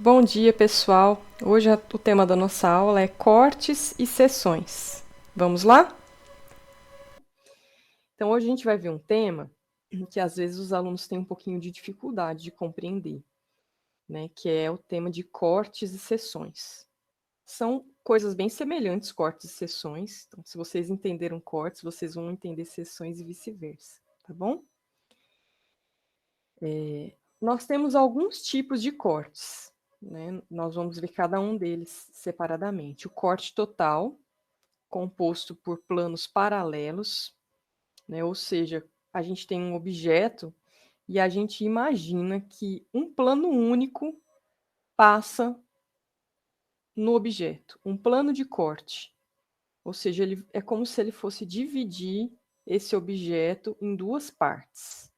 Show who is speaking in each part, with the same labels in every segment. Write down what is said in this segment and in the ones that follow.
Speaker 1: Bom dia, pessoal. Hoje o tema da nossa aula é cortes e seções. Vamos lá? Então, hoje a gente vai ver um tema que às vezes os alunos têm um pouquinho de dificuldade de compreender, né? Que é o tema de cortes e seções. São coisas bem semelhantes, cortes e seções. Então, se vocês entenderam cortes, vocês vão entender seções e vice-versa, tá bom? Nós temos alguns tipos de cortes, né? Nós vamos ver cada um deles separadamente. O corte total, composto por planos paralelos, né? Ou seja, a gente tem um objeto e a gente imagina que um plano único passa no objeto, um plano de corte. Ou seja, ele é como se ele fosse dividir esse objeto em duas partes.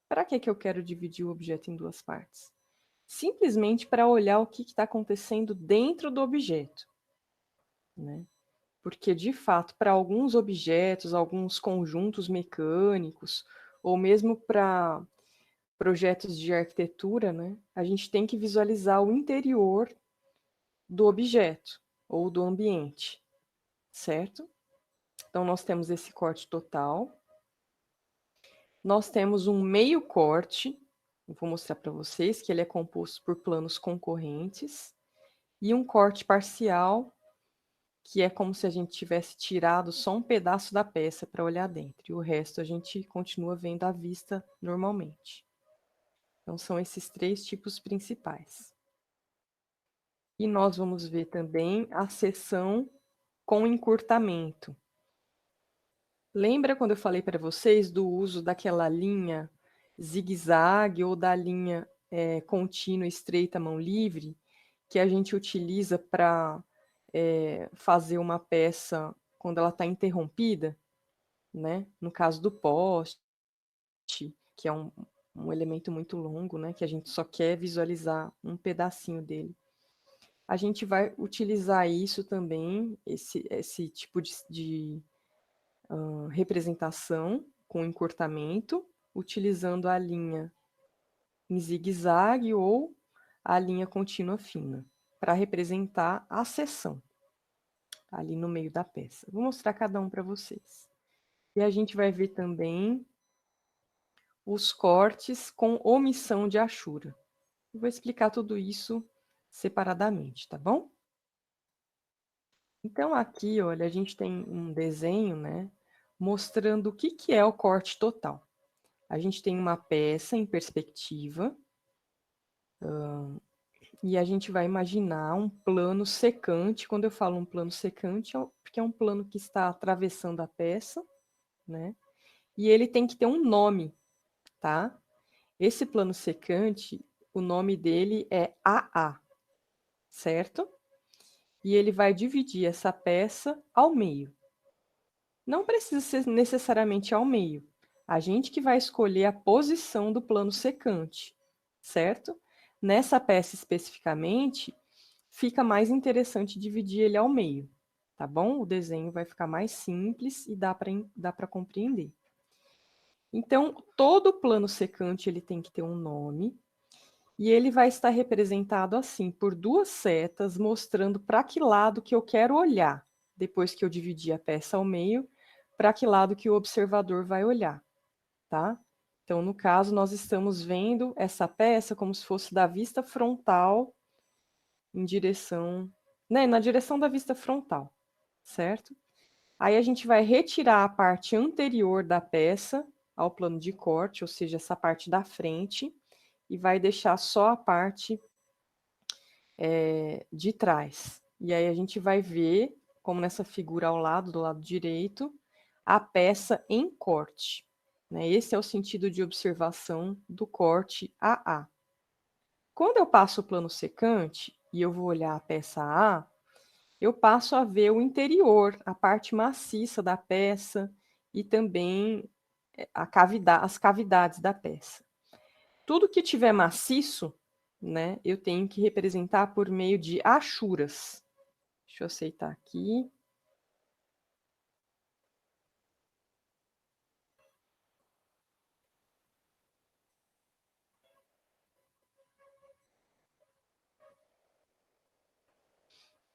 Speaker 1: Para que eu quero dividir o objeto em duas partes? Simplesmente para olhar o que está acontecendo dentro do objeto, né? Porque, de fato, para alguns objetos, alguns conjuntos mecânicos, ou mesmo para projetos de arquitetura, né, a gente tem que visualizar o interior do objeto ou do ambiente, certo? Então, nós temos esse corte total. Nós temos um meio corte, eu vou mostrar para vocês que ele é composto por planos concorrentes, e um corte parcial, que é como se a gente tivesse tirado só um pedaço da peça para olhar dentro, e o resto a gente continua vendo à vista normalmente. Então, são esses três tipos principais. E nós vamos ver também a seção com encurtamento. Lembra quando eu falei para vocês do uso daquela linha zigue-zague ou da linha contínua estreita mão livre, que a gente utiliza para fazer uma peça quando ela está interrompida, né? No caso do poste, que é um elemento muito longo, né? Que a gente só quer visualizar um pedacinho dele. A gente vai utilizar isso também, esse tipo de representação com encurtamento, utilizando a linha em zigue-zague ou a linha contínua fina, para representar a seção ali no meio da peça. Vou mostrar cada um para vocês. E a gente vai ver também os cortes com omissão de achura. Eu vou explicar tudo isso separadamente, tá bom? Então, aqui, olha, a gente tem um desenho, né, mostrando o que é o corte total. A gente tem uma peça em perspectiva, e a gente vai imaginar um plano secante. Quando eu falo um plano secante, porque é um plano que está atravessando a peça, né? E ele tem que ter um nome, tá? Esse plano secante, o nome dele é AA, certo? E ele vai dividir essa peça ao meio. Não precisa ser necessariamente ao meio. A gente que vai escolher a posição do plano secante, certo? Nessa peça especificamente, fica mais interessante dividir ele ao meio, tá bom? O desenho vai ficar mais simples e dá para compreender. Então, todo plano secante ele tem que ter um nome, e ele vai estar representado assim, por duas setas, mostrando para que lado que eu quero olhar, depois que eu dividir a peça ao meio, para que lado que o observador vai olhar, tá? Então, no caso, nós estamos vendo essa peça como se fosse da vista frontal em direção, né, na direção da vista frontal, certo? Aí a gente vai retirar a parte anterior da peça ao plano de corte, ou seja, essa parte da frente, e vai deixar só a parte de trás. E aí a gente vai ver, como nessa figura ao lado, do lado direito, a peça em corte, né? Esse é o sentido de observação do corte AA. Quando eu passo o plano secante e eu vou olhar a peça A, eu passo a ver o interior, a parte maciça da peça e também as cavidades da peça. Tudo que tiver maciço, né, eu tenho que representar por meio de achuras. Deixa eu aceitar aqui.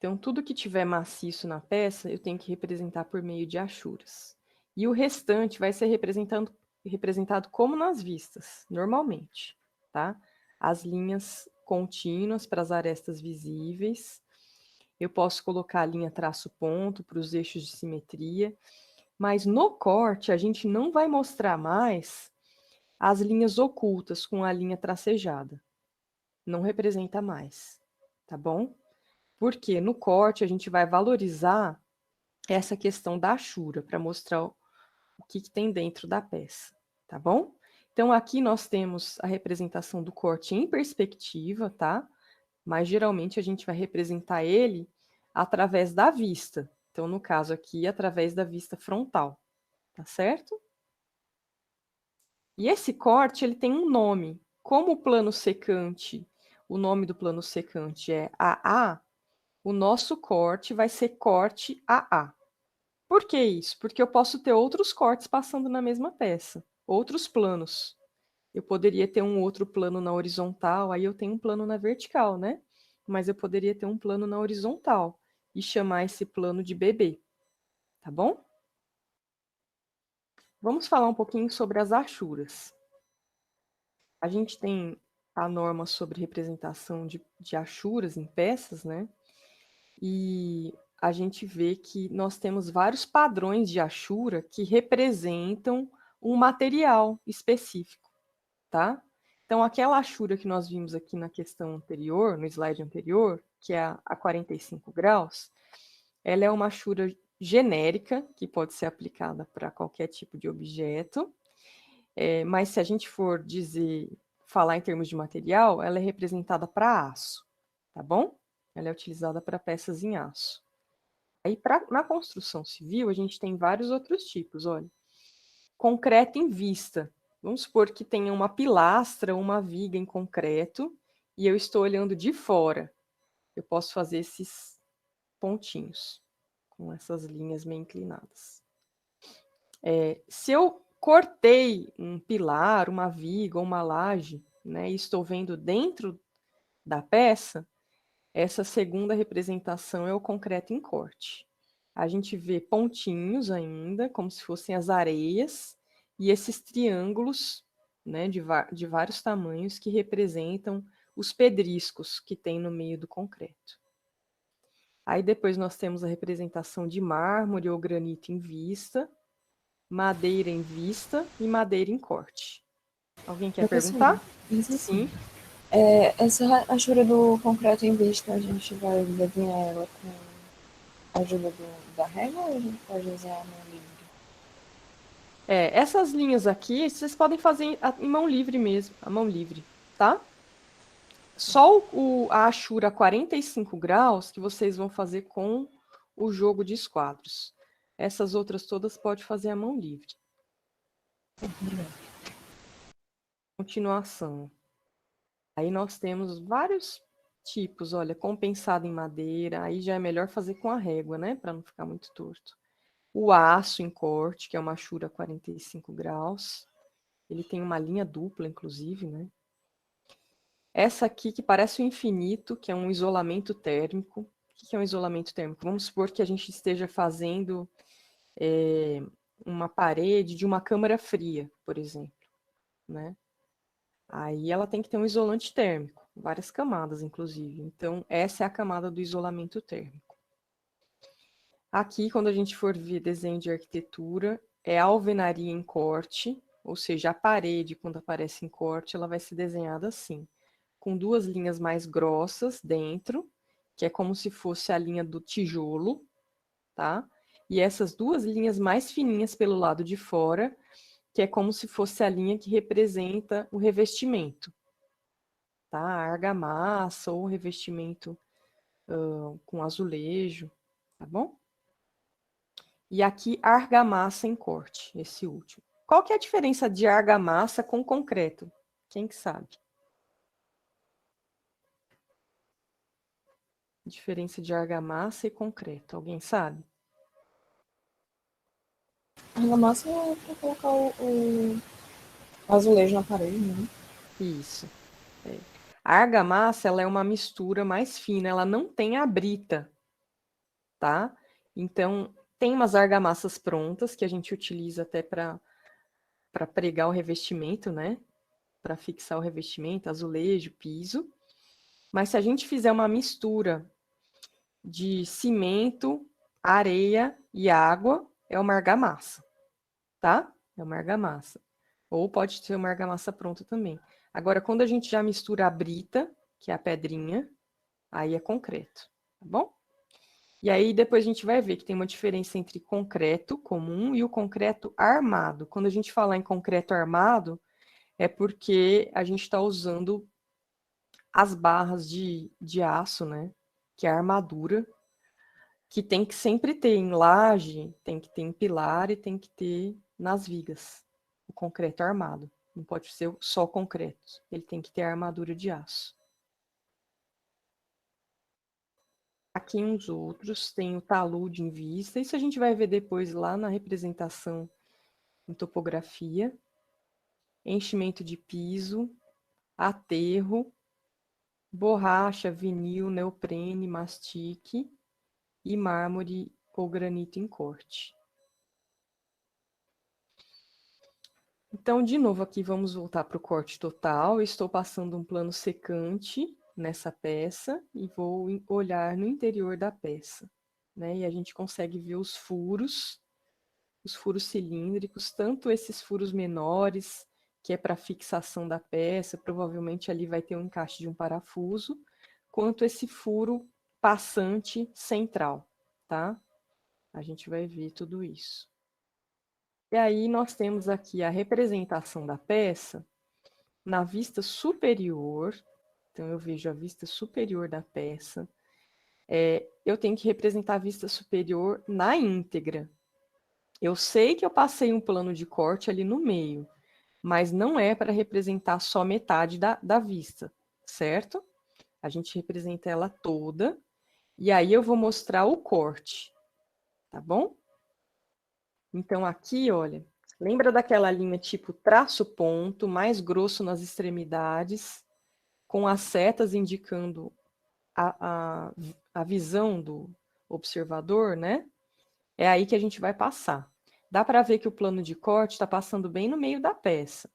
Speaker 1: Então, tudo que tiver maciço na peça, eu tenho que representar por meio de achuras. E o restante vai ser representado como nas vistas, normalmente, tá? As linhas contínuas para as arestas visíveis. Eu posso colocar a linha traço-ponto para os eixos de simetria. Mas no corte, a gente não vai mostrar mais as linhas ocultas com a linha tracejada. Não representa mais, tá bom? Porque no corte a gente vai valorizar essa questão da achura para mostrar o que tem dentro da peça, tá bom? Então aqui nós temos a representação do corte em perspectiva, tá? Mas geralmente a gente vai representar ele através da vista. Então, no caso aqui, através da vista frontal, tá certo? E esse corte, ele tem um nome. Como o plano secante, o nome do plano secante é AA, o nosso corte vai ser corte AA. Por que isso? Porque eu posso ter outros cortes passando na mesma peça, outros planos. Eu poderia ter um outro plano na horizontal, aí eu tenho um plano na vertical, né? Mas eu poderia ter um plano na horizontal e chamar esse plano de BB, tá bom? Vamos falar um pouquinho sobre as achuras. A gente tem a norma sobre representação de achuras em peças, né? E a gente vê que nós temos vários padrões de achura que representam um material específico, tá? Então, aquela achura que nós vimos aqui na questão anterior, no slide anterior, que é a 45 graus, ela é uma achura genérica, que pode ser aplicada para qualquer tipo de objeto, mas se a gente for falar em termos de material, ela é representada para aço, tá bom? Ela é utilizada para peças em aço. Aí, na construção civil, a gente tem vários outros tipos, olha. Concreto em vista. Vamos supor que tenha uma pilastra, uma viga em concreto, e eu estou olhando de fora. Eu posso fazer esses pontinhos, com essas linhas meio inclinadas. Se eu cortei um pilar, uma viga ou uma laje, né, e estou vendo dentro da peça, essa segunda representação é o concreto em corte. A gente vê pontinhos ainda, como se fossem as areias, e esses triângulos, né, de vários tamanhos que representam os pedriscos que tem no meio do concreto. Aí depois nós temos a representação de mármore ou granito em vista, madeira em vista e madeira em corte. Alguém quer
Speaker 2: Professora,
Speaker 1: perguntar?
Speaker 2: isso assim.
Speaker 1: Sim.
Speaker 2: Essa achura do concreto em vista, a gente vai desenhar ela com a ajuda da régua ou a gente pode usar a mão livre?
Speaker 1: Essas linhas aqui, vocês podem fazer em mão livre mesmo, a mão livre, tá? Só a achura 45 graus que vocês vão fazer com o jogo de esquadros. Essas outras todas pode fazer a mão livre. Continuação. Aí nós temos vários tipos, olha, compensado em madeira, aí já é melhor fazer com a régua, né, para não ficar muito torto. O aço em corte, que é uma achura 45 graus. Ele tem uma linha dupla, inclusive, né? Essa aqui que parece o infinito, que é um isolamento térmico. O que é um isolamento térmico? Vamos supor que a gente esteja fazendo uma parede de uma câmara fria, por exemplo, né? Aí ela tem que ter um isolante térmico, várias camadas, inclusive. Então, essa é a camada do isolamento térmico. Aqui, quando a gente for ver desenho de arquitetura, é a alvenaria em corte, ou seja, a parede, quando aparece em corte, ela vai ser desenhada assim, com duas linhas mais grossas dentro, que é como se fosse a linha do tijolo, tá? E essas duas linhas mais fininhas pelo lado de fora, que é como se fosse a linha que representa o revestimento, tá? A argamassa ou o revestimento com azulejo, tá bom? E aqui, argamassa em corte, esse último. Qual que é a diferença de argamassa com concreto? Quem que sabe? Diferença de argamassa e concreto. Alguém sabe?
Speaker 2: A argamassa é para colocar o azulejo na parede, né?
Speaker 1: Isso. A argamassa, ela é uma mistura mais fina, ela não tem a brita, tá? Então, tem umas argamassas prontas que a gente utiliza até para pregar o revestimento, né? Para fixar o revestimento, azulejo, piso. Mas se a gente fizer uma mistura de cimento, areia e água, é uma argamassa, tá? É uma argamassa. Ou pode ser uma argamassa pronta também. Agora, quando a gente já mistura a brita, que é a pedrinha, aí é concreto, tá bom? E aí depois a gente vai ver que tem uma diferença entre concreto comum e o concreto armado. Quando a gente fala em concreto armado, é porque a gente está usando as barras de aço, né? Que é a armadura, que tem que sempre ter em laje, tem que ter em pilar e tem que ter nas vigas. O concreto armado. Não pode ser só concreto. Ele tem que ter a armadura de aço. Aqui uns outros, tem o talude em vista. Isso a gente vai ver depois lá na representação em topografia. Enchimento de piso, aterro, borracha, vinil, neoprene, mastique e mármore ou granito em corte. Então, de novo, aqui vamos voltar para o corte total. Estou passando um plano secante nessa peça e vou olhar no interior da peça, né? E a gente consegue ver os furos cilíndricos, tanto esses furos menores, que é para fixação da peça, provavelmente ali vai ter um encaixe de um parafuso, quanto esse furo passante central, tá? A gente vai ver tudo isso. E aí nós temos aqui a representação da peça na vista superior. Então, eu vejo a vista superior da peça. Eu tenho que representar a vista superior na íntegra. Eu sei que eu passei um plano de corte ali no meio, mas não é para representar só metade da vista, certo? A gente representa ela toda, e aí eu vou mostrar o corte, tá bom? Então, aqui, olha, lembra daquela linha tipo traço-ponto, mais grosso nas extremidades, com as setas indicando a visão do observador, né? É aí que a gente vai passar. Dá para ver que o plano de corte está passando bem no meio da peça.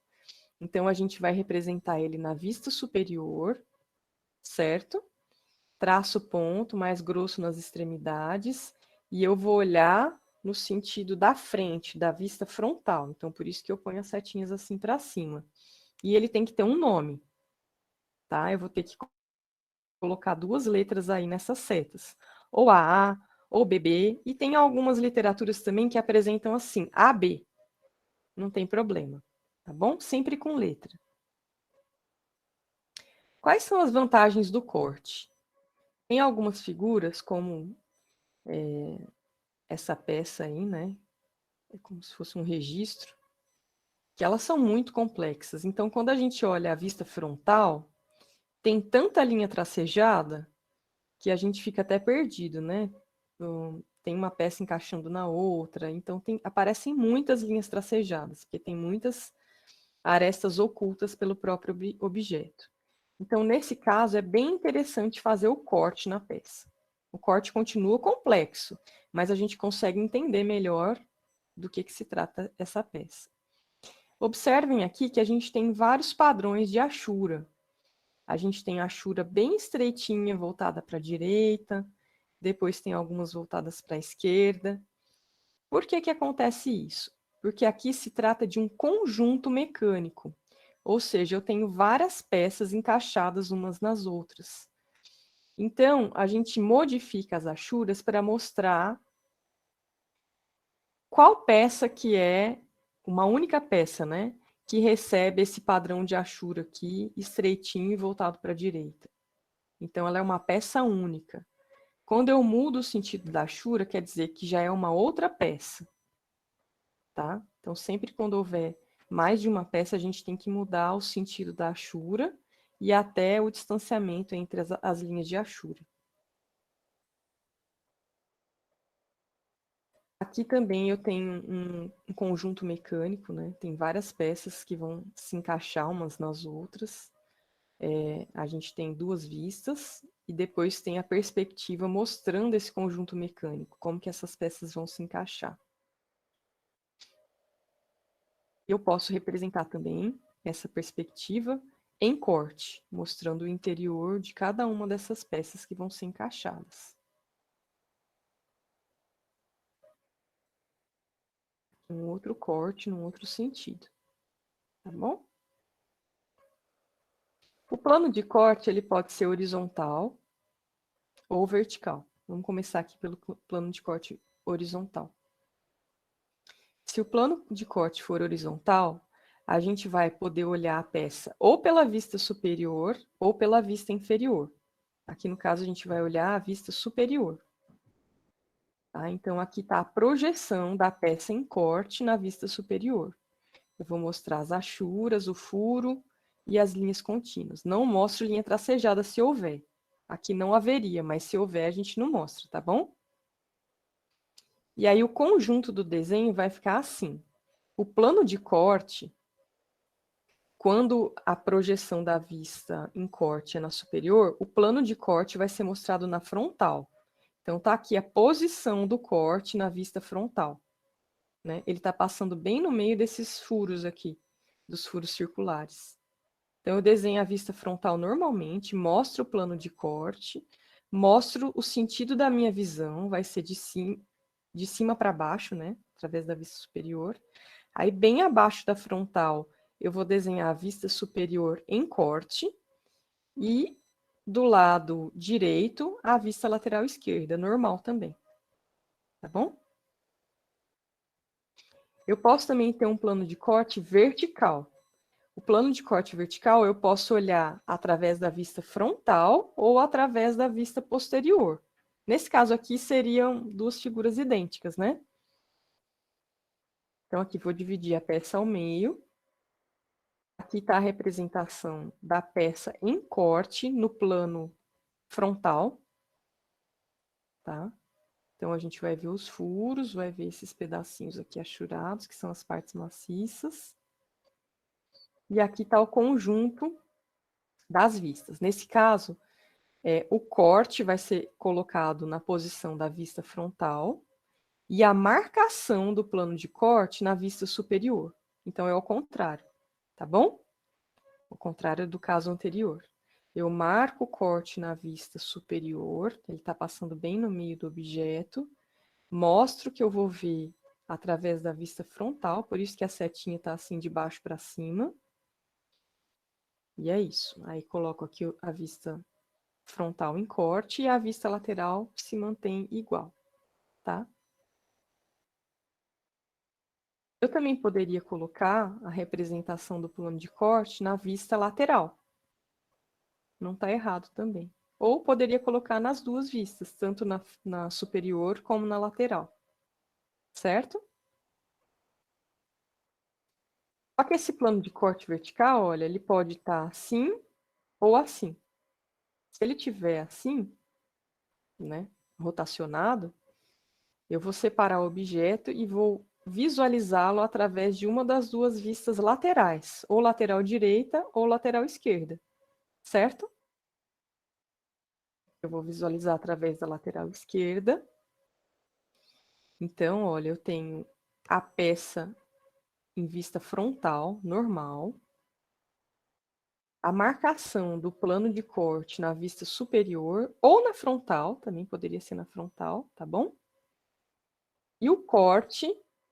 Speaker 1: Então, a gente vai representar ele na vista superior, certo? Traço-ponto, mais grosso nas extremidades, e eu vou olhar no sentido da frente, da vista frontal. Então, por isso que eu ponho as setinhas assim para cima. E ele tem que ter um nome, tá? Eu vou ter que colocar duas letras aí nessas setas. Ou AA, ou BB, e tem algumas literaturas também que apresentam assim, AB. Não tem problema, tá bom? Sempre com letra. Quais são as vantagens do corte? Tem algumas figuras, como essa peça aí, né? É como se fosse um registro, que elas são muito complexas. Então, quando a gente olha a vista frontal, tem tanta linha tracejada que a gente fica até perdido, né? Tem uma peça encaixando na outra, então aparecem muitas linhas tracejadas, porque tem muitas arestas ocultas pelo próprio objeto. Então, nesse caso, é bem interessante fazer o corte na peça. O corte continua complexo, mas a gente consegue entender melhor do que se trata essa peça. Observem aqui que a gente tem vários padrões de achura. A gente tem a achura bem estreitinha, voltada para a direita, depois tem algumas voltadas para a esquerda. Por que que acontece isso? Porque aqui se trata de um conjunto mecânico, ou seja, eu tenho várias peças encaixadas umas nas outras. Então, a gente modifica as achuras para mostrar qual peça que é uma única peça, né? Que recebe esse padrão de achura aqui, estreitinho e voltado para a direita. Então, ela é uma peça única. Quando eu mudo o sentido da achura, quer dizer que já é uma outra peça, tá? Então, sempre quando houver mais de uma peça, a gente tem que mudar o sentido da achura e até o distanciamento entre as linhas de achura. Aqui também eu tenho um conjunto mecânico, né? Tem várias peças que vão se encaixar umas nas outras. a gente tem duas vistas e depois tem a perspectiva mostrando esse conjunto mecânico, como que essas peças vão se encaixar. Eu posso representar também essa perspectiva em corte, mostrando o interior de cada uma dessas peças que vão ser encaixadas. Um outro corte, num outro sentido. Tá bom? O plano de corte, ele pode ser horizontal ou vertical. Vamos começar aqui pelo plano de corte horizontal. Se o plano de corte for horizontal, a gente vai poder olhar a peça ou pela vista superior ou pela vista inferior. Aqui no caso a gente vai olhar a vista superior. Tá? Então aqui está a projeção da peça em corte na vista superior. Eu vou mostrar as achuras, o furo e as linhas contínuas. Não mostro linha tracejada se houver. Aqui não haveria, mas se houver a gente não mostra, tá bom? E aí o conjunto do desenho vai ficar assim. O plano de corte, quando a projeção da vista em corte é na superior, o plano de corte vai ser mostrado na frontal. Então, tá aqui a posição do corte na vista frontal. Né? Ele está passando bem no meio desses furos aqui, dos furos circulares. Então, eu desenho a vista frontal normalmente, mostro o plano de corte, mostro o sentido da minha visão, vai ser de cima para baixo, né? Através da vista superior. Aí, bem abaixo da frontal, eu vou desenhar a vista superior em corte e do lado direito, a vista lateral esquerda, normal também. Tá bom? Eu posso também ter um plano de corte vertical. O plano de corte vertical eu posso olhar através da vista frontal ou através da vista posterior. Nesse caso aqui seriam duas figuras idênticas, né? Então aqui vou dividir a peça ao meio. Aqui está a representação da peça em corte no plano frontal, tá? Então a gente vai ver os furos, vai ver esses pedacinhos aqui achurados, que são as partes maciças. E aqui está o conjunto das vistas. Nesse caso, o corte vai ser colocado na posição da vista frontal e a marcação do plano de corte na vista superior. Então, é ao contrário, tá bom? Ao contrário do caso anterior. Eu marco o corte na vista superior, ele está passando bem no meio do objeto, mostro que eu vou ver através da vista frontal, por isso que a setinha está assim de baixo para cima. E é isso. Aí coloco aqui a vista frontal em corte e a vista lateral se mantém igual, tá? Eu também poderia colocar a representação do plano de corte na vista lateral. Não está errado também. Ou poderia colocar nas duas vistas, tanto na superior como na lateral. Certo? Só que esse plano de corte vertical, olha, ele pode estar assim ou assim. Se ele tiver assim, né, rotacionado, eu vou separar o objeto e vou visualizá-lo através de uma das duas vistas laterais, ou lateral direita ou lateral esquerda, certo? Eu vou visualizar através da lateral esquerda. Então, olha, eu tenho a peça em vista frontal, normal. A marcação do plano de corte na vista superior ou na frontal, também poderia ser na frontal, tá bom? E o corte,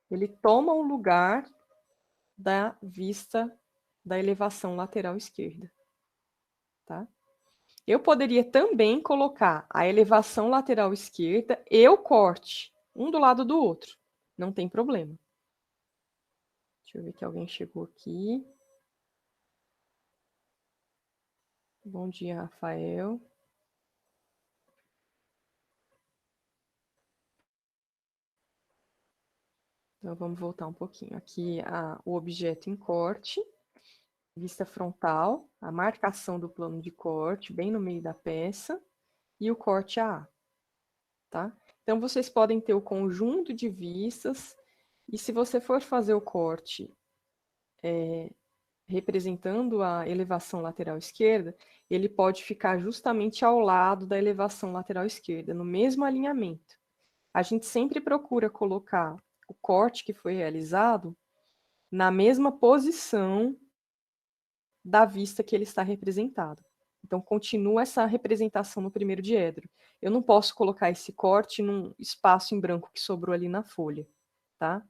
Speaker 1: ele toma o lugar da vista da elevação lateral esquerda, tá? Eu poderia também colocar a elevação lateral esquerda e o corte, um do lado do outro. Não tem problema. Deixa eu ver que alguém chegou aqui. Bom dia, Rafael. Então, vamos voltar um pouquinho. Aqui, o objeto em corte, vista frontal, a marcação do plano de corte, bem no meio da peça, e o corte A. Tá? Então, vocês podem ter o conjunto de vistas, e se você for fazer o corte representando a elevação lateral esquerda, ele pode ficar justamente ao lado da elevação lateral esquerda, no mesmo alinhamento. A gente sempre procura colocar o corte que foi realizado na mesma posição da vista que ele está representado. Então, continua essa representação no primeiro diedro. Eu não posso colocar esse corte num espaço em branco que sobrou ali na folha, tá?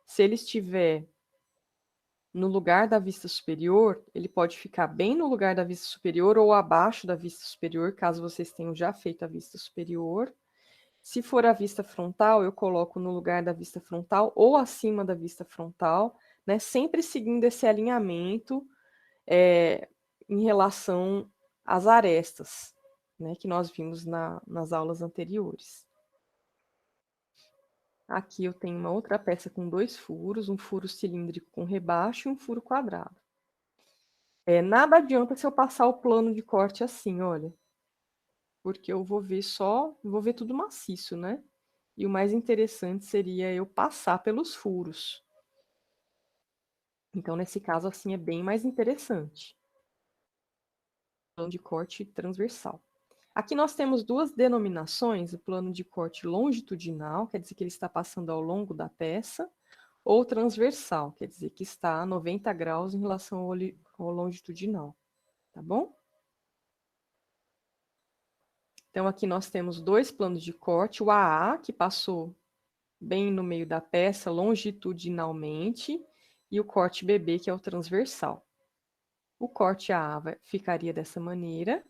Speaker 1: Se ele estiver no lugar da vista superior, ele pode ficar bem no lugar da vista superior ou abaixo da vista superior, caso vocês tenham já feito a vista superior. Se for a vista frontal, eu coloco no lugar da vista frontal ou acima da vista frontal, né? Sempre seguindo esse alinhamento em relação às arestas, né? Que nós vimos nas aulas anteriores. Aqui eu tenho uma outra peça com 2 furos, um furo cilíndrico com rebaixo e um furo quadrado. Nada adianta se eu passar o plano de corte assim, olha. Porque eu vou ver tudo maciço, né? E o mais interessante seria eu passar pelos furos. Então, nesse caso, assim, é bem mais interessante. Plano de corte transversal. Aqui nós temos 2 denominações, o plano de corte longitudinal, quer dizer que ele está passando ao longo da peça, ou transversal, quer dizer que está a 90 graus em relação ao longitudinal, tá bom? Então, aqui nós temos 2 planos de corte, o AA, que passou bem no meio da peça, longitudinalmente, e o corte BB, que é o transversal. O corte AA ficaria dessa maneira,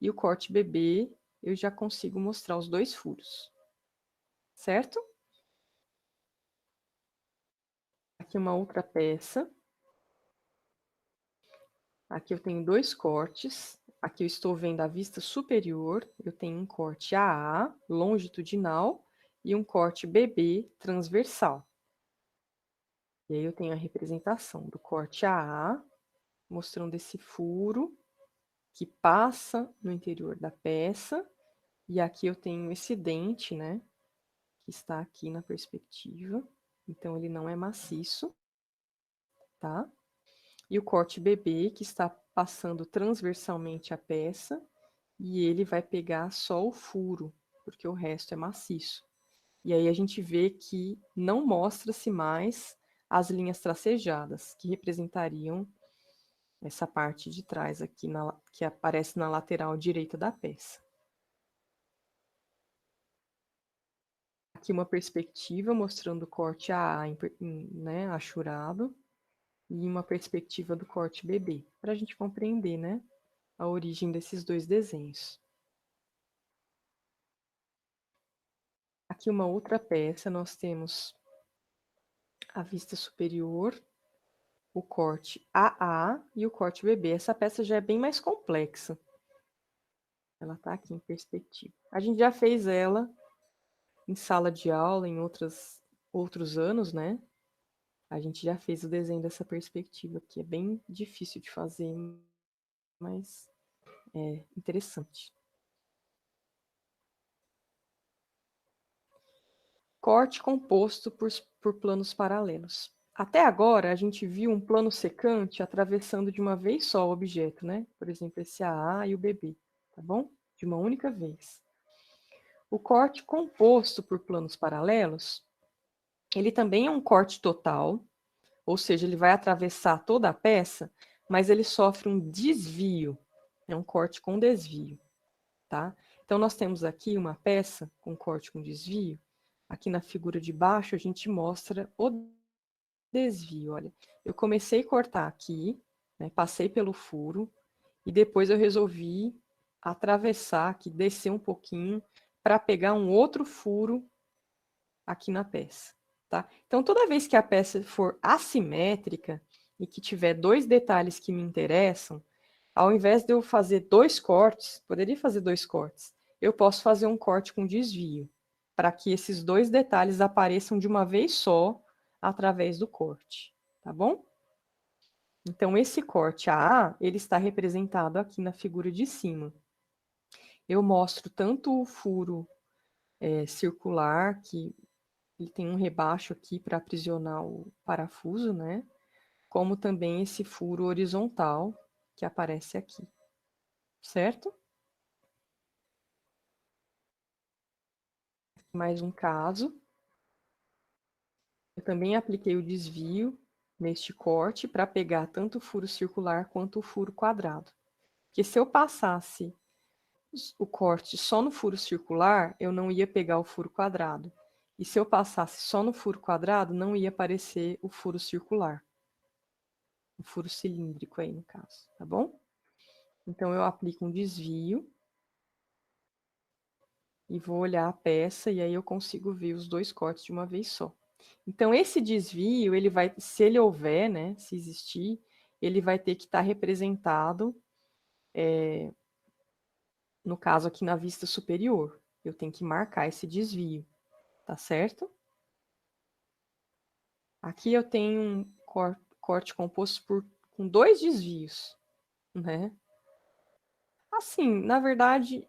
Speaker 1: e o corte BB, eu já consigo mostrar os 2 furos. Certo? Aqui uma outra peça. Aqui eu tenho 2 cortes. Aqui eu estou vendo a vista superior. Eu tenho um corte AA, longitudinal, e um corte BB, transversal. E aí eu tenho a representação do corte AA, mostrando esse furo que passa no interior da peça. E aqui eu tenho esse dente, né? Que está aqui na perspectiva. Então, ele não é maciço, tá? E o corte BB, que está passando transversalmente a peça, e ele vai pegar só o furo, porque o resto é maciço. E aí a gente vê que não mostra-se mais as linhas tracejadas, que representariam essa parte de trás aqui, que aparece na lateral direita da peça. Aqui uma perspectiva mostrando o corte AA, né, achurado, e uma perspectiva do corte BB, para a gente compreender, né, a origem desses 2 desenhos. Aqui uma outra peça, nós temos a vista superior, o corte AA e o corte BB. Essa peça já é bem mais complexa. Ela está aqui em perspectiva. A gente já fez ela em sala de aula, em outros anos, né? A gente já fez o desenho dessa perspectiva, que é bem difícil de fazer, mas é interessante. Corte composto por planos paralelos. Até agora, a gente viu um plano secante atravessando de uma vez só o objeto, né? Por exemplo, esse AA e o BB, tá bom? De uma única vez. O corte composto por planos paralelos, ele também é um corte total, ou seja, ele vai atravessar toda a peça, mas ele sofre um desvio, é um corte com desvio, tá? Então, nós temos aqui uma peça com corte com desvio. Aqui na figura de baixo, a gente mostra o desvio. Olha, eu comecei a cortar aqui, né, passei pelo furo, e depois eu resolvi atravessar aqui, descer um pouquinho, para pegar um outro furo aqui na peça. Tá? Então, toda vez que a peça for assimétrica e que tiver 2 detalhes que me interessam, ao invés de eu fazer 2 cortes, poderia fazer 2 cortes, eu posso fazer um corte com desvio, para que esses 2 detalhes apareçam de uma vez só através do corte, tá bom? Então, esse corte AA, ele está representado aqui na figura de cima. Eu mostro tanto o furo que ele tem um rebaixo aqui para aprisionar o parafuso, né? como também esse furo horizontal que aparece aqui, certo? Mais um caso. Eu também apliquei o desvio neste corte para pegar tanto o furo circular quanto o furo quadrado. Porque se eu passasse o corte só no furo circular, eu não ia pegar o furo quadrado. E se eu passasse só no furo quadrado, não ia aparecer o furo circular. O furo cilíndrico aí, no caso, tá bom? Então, eu aplico um desvio e vou olhar a peça e aí eu consigo ver os dois cortes de uma vez só. Então, esse desvio, ele vai, se ele houver, né, se existir, ele vai ter que estar representado, no caso aqui na vista superior. Eu tenho que marcar esse desvio, tá certo? Aqui eu tenho um corte composto com 2 desvios, né? Assim, na verdade,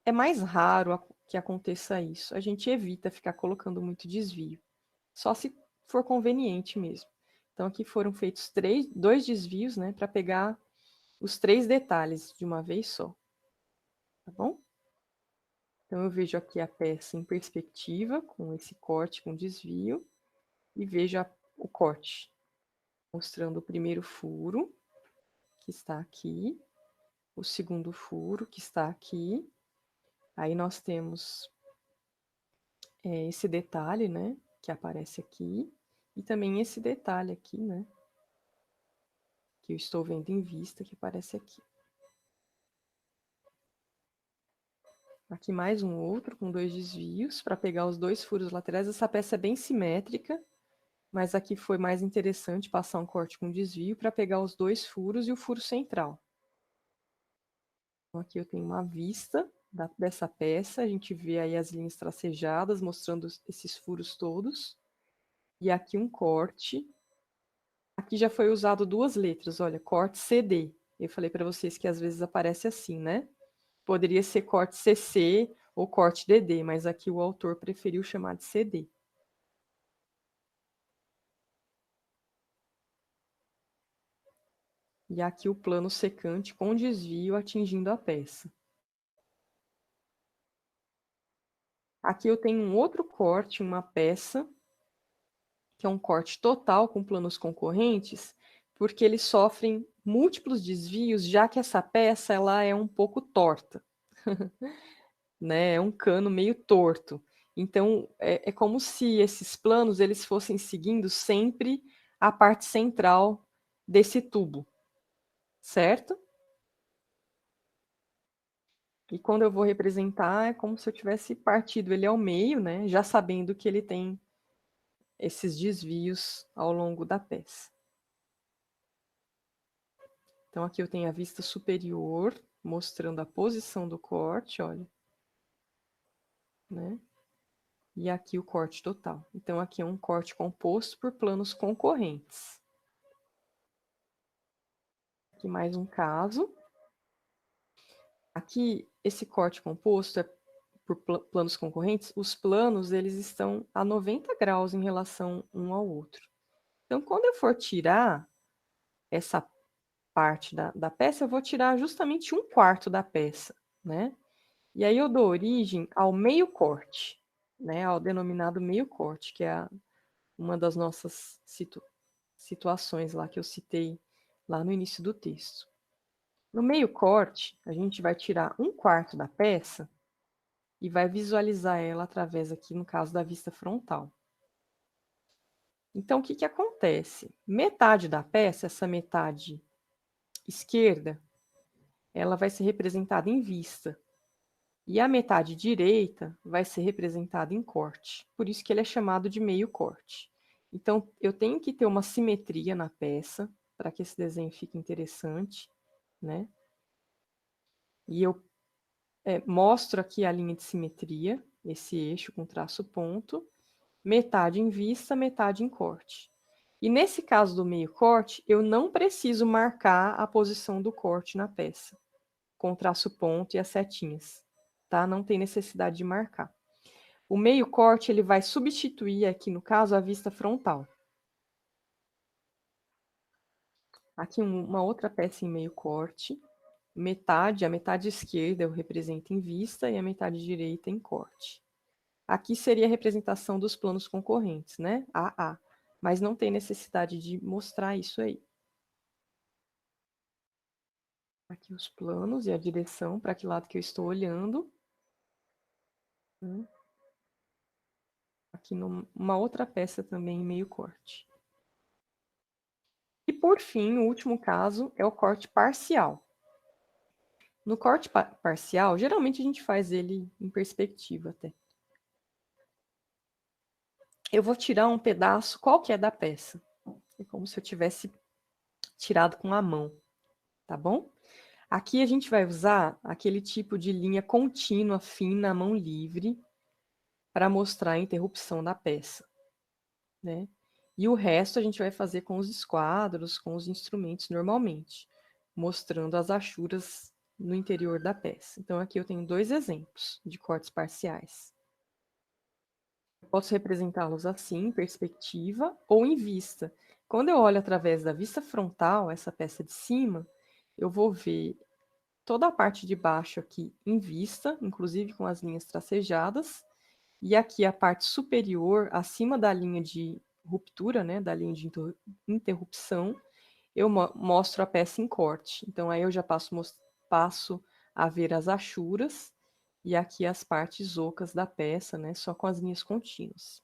Speaker 1: é mais raro que aconteça isso. A gente evita ficar colocando muito desvio. Só se for conveniente mesmo. Então, aqui foram feitos 2 desvios, né? Para pegar os 3 detalhes de uma vez só. Tá bom? Então, eu vejo aqui a peça em perspectiva, com esse corte com desvio. E vejo o corte, mostrando o primeiro furo, que está aqui. O segundo furo, que está aqui. Aí nós temos esse detalhe, né, que aparece aqui, e também esse detalhe aqui, né, que eu estou vendo em vista, que aparece aqui. Aqui mais um outro com 2 desvios, para pegar os 2 furos laterais. Essa peça é bem simétrica, mas aqui foi mais interessante passar um corte com desvio para pegar os 2 furos e o furo central. Então, aqui eu tenho uma vista dessa peça, a gente vê aí as linhas tracejadas, mostrando esses furos todos. E aqui um corte. Aqui já foi usado 2 letras, olha, corte CD. Eu falei para vocês que às vezes aparece assim, né? Poderia ser corte CC ou corte DD, mas aqui o autor preferiu chamar de CD. E aqui o plano secante com desvio atingindo a peça. Aqui eu tenho um outro corte, uma peça, que é um corte total com planos concorrentes, porque eles sofrem múltiplos desvios, já que essa peça ela é um pouco torta. Né? É um cano meio torto. Então, é como se esses planos eles fossem seguindo sempre a parte central desse tubo, certo? E quando eu vou representar, é como se eu tivesse partido ele ao meio, né? Já sabendo que ele tem esses desvios ao longo da peça. Então, aqui eu tenho a vista superior, mostrando a posição do corte, olha. Né? E aqui o corte total. Então, aqui é um corte composto por planos concorrentes. Aqui mais um caso. Aqui, esse corte composto é por planos concorrentes. Os planos, eles estão a 90 graus em relação um ao outro. Então, quando eu for tirar essa parte da peça, eu vou tirar justamente 1/4 da peça, né? E aí eu dou origem ao meio corte, né? Ao denominado meio corte, que é uma das nossas situações lá que eu citei lá no início do texto. No meio corte, a gente vai tirar 1/4 da peça e vai visualizar ela através aqui, no caso da vista frontal. Então, o que que acontece? Metade da peça, essa metade esquerda, ela vai ser representada em vista. E a metade direita vai ser representada em corte. Por isso que ele é chamado de meio corte. Então, eu tenho que ter uma simetria na peça, para que esse desenho fique interessante, né? E eu mostro aqui a linha de simetria, esse eixo com traço ponto, metade em vista, metade em corte. E nesse caso do meio corte, eu não preciso marcar a posição do corte na peça, com o traço ponto e as setinhas, tá? Não tem necessidade de marcar. O meio corte, ele vai substituir aqui, no caso, a vista frontal. Aqui uma outra peça em meio corte. A metade esquerda eu represento em vista e a metade direita em corte. Aqui seria a representação dos planos concorrentes, né? AA. Mas não tem necessidade de mostrar isso aí. Aqui os planos e a direção, para que lado que eu estou olhando. Aqui numa outra peça também em meio corte. E por fim, o último caso é o corte parcial. No corte parcial, geralmente a gente faz ele em perspectiva até. Eu vou tirar um pedaço qualquer da peça. É como se eu tivesse tirado com a mão, tá bom? Aqui a gente vai usar aquele tipo de linha contínua, fina, à mão livre, para mostrar a interrupção da peça, né? E o resto a gente vai fazer com os esquadros, com os instrumentos normalmente, mostrando as achuras no interior da peça. Então, aqui eu tenho 2 exemplos de cortes parciais. Eu posso representá-los assim, em perspectiva ou em vista. Quando eu olho através da vista frontal, essa peça de cima, eu vou ver toda a parte de baixo aqui em vista, inclusive com as linhas tracejadas, e aqui a parte superior, acima da linha de ruptura, né, da linha de interrupção, eu mostro a peça em corte. Então, aí eu já passo a ver as achuras e aqui as partes ocas da peça, né, só com as linhas contínuas.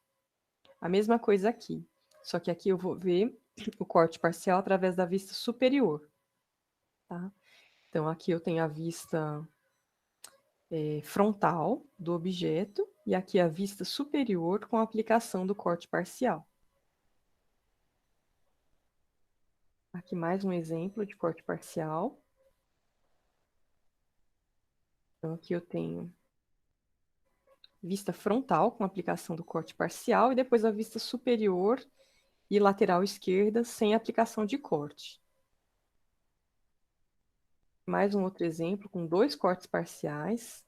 Speaker 1: A mesma coisa aqui, só que aqui eu vou ver o corte parcial através da vista superior. Tá? Então, aqui eu tenho a vista frontal do objeto e aqui a vista superior com a aplicação do corte parcial. Aqui mais um exemplo de corte parcial. Então, aqui eu tenho vista frontal com aplicação do corte parcial e depois a vista superior e lateral esquerda sem aplicação de corte. Mais um outro exemplo com 2 cortes parciais.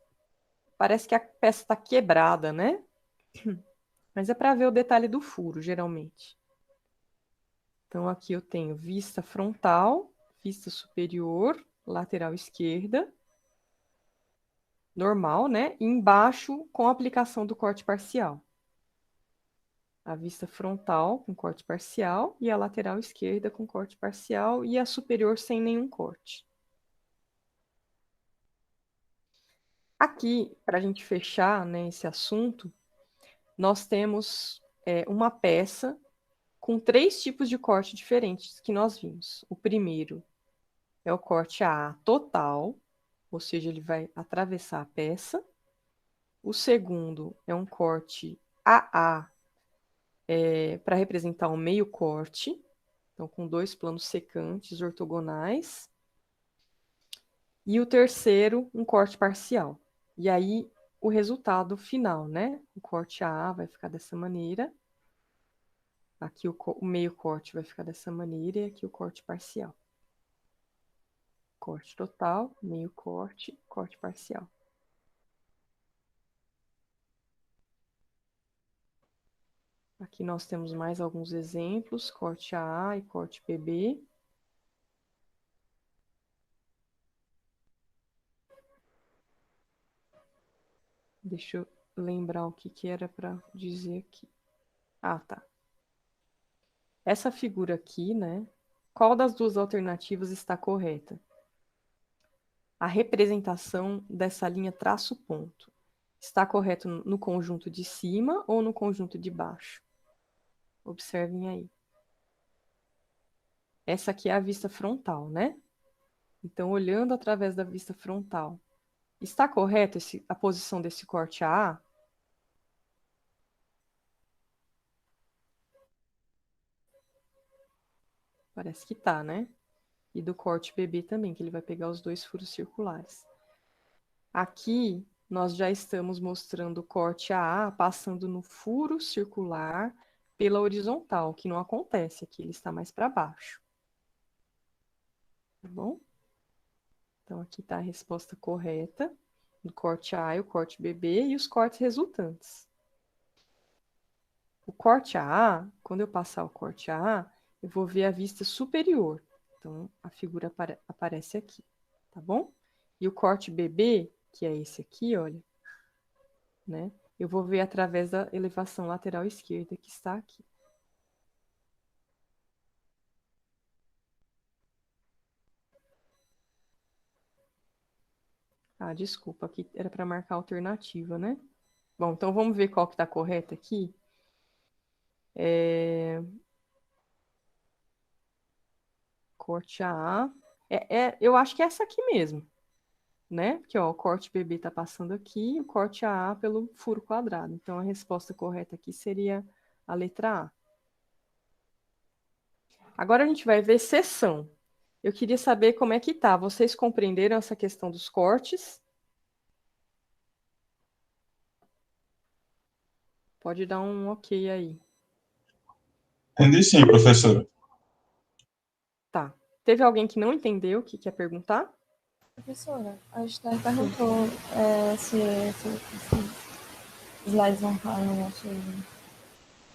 Speaker 1: Parece que a peça está quebrada, né? Mas é para ver o detalhe do furo, geralmente. Então, aqui eu tenho vista frontal, vista superior, lateral esquerda, normal, né? E embaixo, com a aplicação do corte parcial. A vista frontal com corte parcial e a lateral esquerda com corte parcial e a superior sem nenhum corte. Aqui, para a gente fechar, né, esse assunto, nós temos uma peça com 3 tipos de corte diferentes que nós vimos. O primeiro é o corte AA total, ou seja, ele vai atravessar a peça. O segundo é um corte AA para representar um meio corte, então com 2 planos secantes ortogonais. E o terceiro, um corte parcial. E aí, o resultado final, né? O corte AA vai ficar dessa maneira. Aqui o meio corte vai ficar dessa maneira e aqui o corte parcial. Corte total, meio corte, corte parcial. Aqui nós temos mais alguns exemplos, corte AA e corte PB. Deixa eu lembrar o que era para dizer aqui. Ah, tá. Essa figura aqui, né? Qual das 2 alternativas está correta? A representação dessa linha traço-ponto está correto no conjunto de cima ou no conjunto de baixo? Observem aí. Essa aqui é a vista frontal, né? Então, olhando através da vista frontal, está correto a posição desse corte AA? Parece que tá, né? E do corte BB também, que ele vai pegar os 2 furos circulares. Aqui, nós já estamos mostrando o corte AA passando no furo circular pela horizontal, que não acontece aqui, ele está mais para baixo. Tá bom? Então, aqui está a resposta correta do corte A e o corte BB e os cortes resultantes. O corte AA, quando eu passar o corte AA, eu vou ver a vista superior. Então, a figura aparece aqui, tá bom? E o corte BB, que é esse aqui, olha, né? Eu vou ver através da elevação lateral esquerda que está aqui. Ah, desculpa, aqui era para marcar a alternativa, né? Bom, então vamos ver qual que está correta aqui. Corte AA. Eu acho que é essa aqui mesmo, né? Porque ó, o corte BB está passando aqui e o corte AA pelo furo quadrado. Então, a resposta correta aqui seria a letra A. Agora a gente vai ver seção. Eu queria saber como é que tá. Vocês compreenderam essa questão dos cortes? Pode dar um ok aí.
Speaker 3: Entendi sim, professora.
Speaker 1: Tá. Teve alguém que não entendeu o que quer perguntar?
Speaker 2: Professora, a Esther perguntou se os slides vão estar no nosso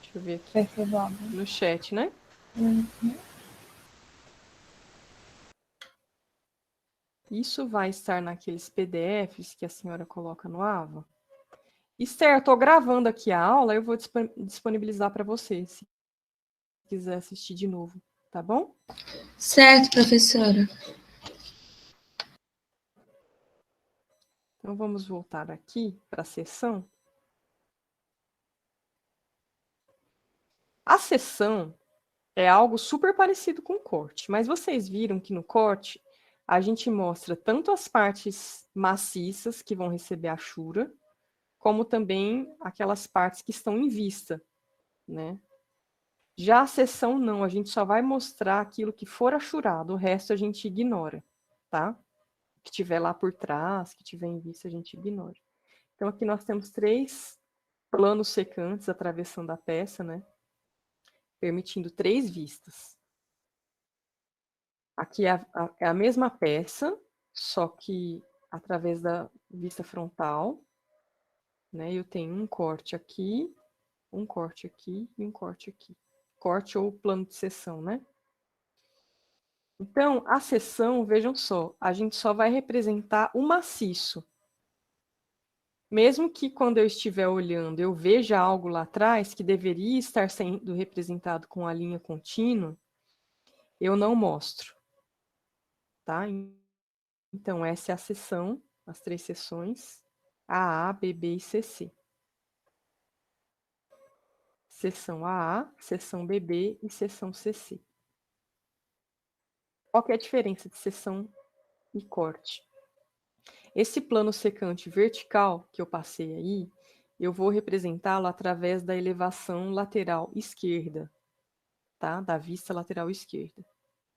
Speaker 1: Deixa eu ver aqui.
Speaker 2: perfil do álbum.
Speaker 1: No chat, né?
Speaker 2: Uhum.
Speaker 1: Isso vai estar naqueles PDFs que a senhora coloca no AVA? Esther, eu estou gravando aqui a aula, eu vou disponibilizar para você, se quiser assistir de novo, tá bom?
Speaker 4: Certo, professora.
Speaker 1: Então, vamos voltar aqui para a seção. A seção é algo super parecido com o corte, mas vocês viram que no corte a gente mostra tanto as partes maciças que vão receber achura, como também aquelas partes que estão em vista, né? Já a seção não, a gente só vai mostrar aquilo que for achurado, o resto a gente ignora, tá? O que tiver lá por trás, que tiver em vista, a gente ignora. Então aqui nós temos 3 planos secantes atravessando a peça, né? Permitindo 3 vistas. Aqui é a mesma peça, só que através da vista frontal, né? Eu tenho um corte aqui e um corte aqui. Corte ou plano de seção, né? Então, a seção, vejam só, a gente só vai representar o maciço. Mesmo que quando eu estiver olhando eu veja algo lá atrás que deveria estar sendo representado com a linha contínua, eu não mostro. Tá? Então, essa é a seção, as 3 seções, AA, BB e CC. Seção AA, seção BB e seção CC. Qual que é a diferença de seção e corte? Esse plano secante vertical que eu passei aí, eu vou representá-lo através da elevação lateral esquerda, tá? Da vista lateral esquerda.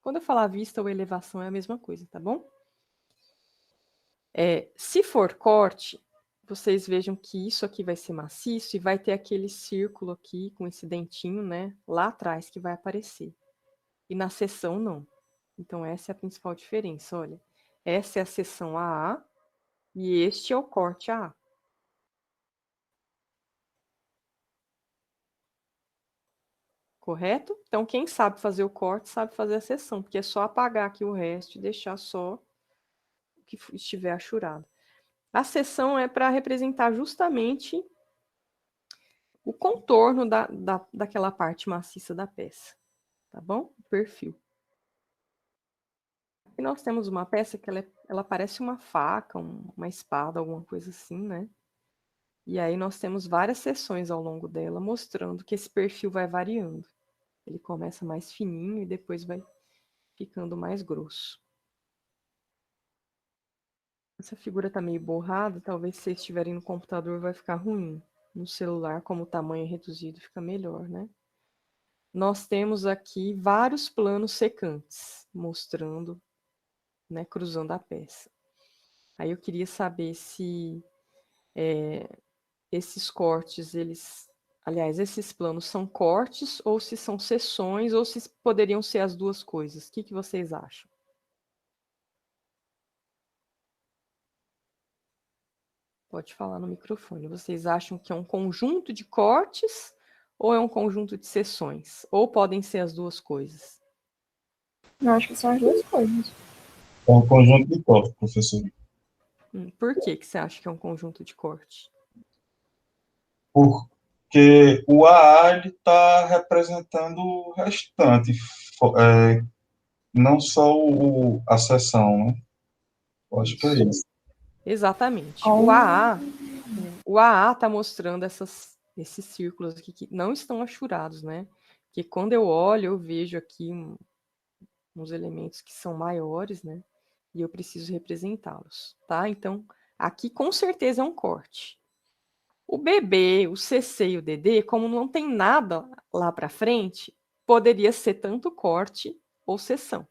Speaker 1: Quando eu falar vista ou elevação é a mesma coisa, tá bom? Se for corte, vocês vejam que isso aqui vai ser maciço e vai ter aquele círculo aqui com esse dentinho, né? Lá atrás que vai aparecer. E na seção não. Então essa é a principal diferença, olha. Essa é a seção AA e este é o corte AA. Correto? Então, quem sabe fazer o corte, sabe fazer a seção, porque é só apagar aqui o resto e deixar só o que estiver achurado. A seção é para representar justamente o contorno daquela parte maciça da peça, tá bom? O perfil. E nós temos uma peça que ela parece uma faca, uma espada, alguma coisa assim, né? E aí nós temos várias seções ao longo dela, mostrando que esse perfil vai variando. Ele começa mais fininho e depois vai ficando mais grosso. Essa figura está meio borrada, talvez se vocês estiverem no computador vai ficar ruim. No celular, como o tamanho é reduzido, fica melhor, né? Nós temos aqui vários planos secantes, mostrando, né, cruzando a peça. Aí eu queria saber se esses cortes, esses planos são cortes, ou se são seções, ou se poderiam ser as duas coisas. O que vocês acham? Pode falar no microfone. Vocês acham que é um conjunto de cortes ou é um conjunto de seções? Ou podem ser as duas coisas?
Speaker 2: Eu acho que são as duas coisas.
Speaker 3: É um conjunto de cortes, professor.
Speaker 1: Por que você acha que é um conjunto de corte?
Speaker 3: Porque o AA está representando o restante, não só a seção, né? Eu acho que é isso.
Speaker 1: Exatamente.
Speaker 2: Oh.
Speaker 1: O AA está mostrando esses círculos aqui que não estão achurados, né? Que quando eu olho, eu vejo aqui uns elementos que são maiores, né? E eu preciso representá-los, tá? Então, aqui com certeza é um corte. O BB, o CC e o DD, como não tem nada lá para frente, poderia ser tanto corte ou seção,